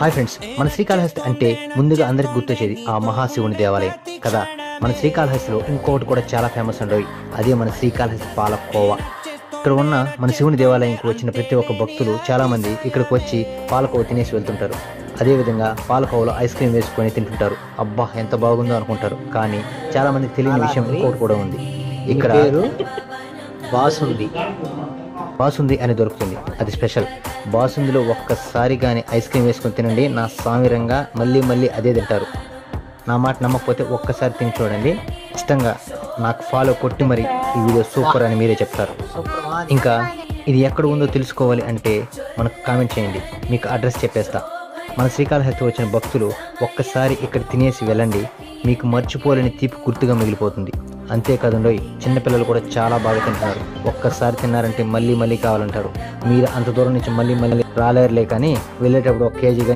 Hi friends, మన శ్రీకాళహస్తి అంటే ముందుగా అందరికి గుర్తొచ్చేది ఆ మహాశివుని దేవాలయం కదా. మన శ్రీకాళహస్తిలో ఇంకొకటి కూడా చాలా ఫేమస్ ఉండవు, అదే మన శ్రీకాళహస్తి పాలకోవా. ఇక్కడ ఉన్న మన శివుని దేవాలయంకి వచ్చిన ప్రతి ఒక్క భక్తులు చాలా మంది ఇక్కడికి వచ్చి పాలకోవ తినేసి వెళ్తుంటారు. అదేవిధంగా పాలకోవలో ఐస్ క్రీమ్ వేసుకొని తింటుంటారు. అబ్బా ఎంత బాగుందో అనుకుంటారు. కానీ చాలా మందికి తెలియని విషయం ఇంకోటి కూడా ఉంది. ఇక్కడ బాసుంది అని దొరుకుతుంది, అది స్పెషల్. బాసుందిలో ఒక్కసారి కానీ ఐస్ క్రీమ్ వేసుకొని తినండి, నా సామిరంగా మళ్ళీ మళ్ళీ అదే తింటారు. నా మాట నమ్మకపోతే ఒక్కసారి తిని చూడండి. ఇష్టంగా నాకు ఫాలో కొట్టి మరి ఈ వీడియో సూపర్ అని మీరే చెప్తారు. ఇంకా ఇది ఎక్కడ ఉందో తెలుసుకోవాలి అంటే మనకు కామెంట్ చేయండి, మీకు అడ్రస్ చెప్పేస్తా. మన శ్రీకాళహస్తి వచ్చిన భక్తులు ఒక్కసారి ఇక్కడ తినేసి వెళ్ళండి, మీకు మర్చిపోలేని తీపి గుర్తుగా మిగిలిపోతుంది. అంతేకాదండో చిన్నపిల్లలు కూడా చాలా బాగా తింటున్నారు. ఒక్కసారి తిన్నారంటే మళ్ళీ మళ్ళీ కావాలంటారు. మీరు అంత దూరం నుంచి మళ్ళీ మళ్ళీ రాలేరులే, కానీ వెళ్ళేటప్పుడు 1 కేజీ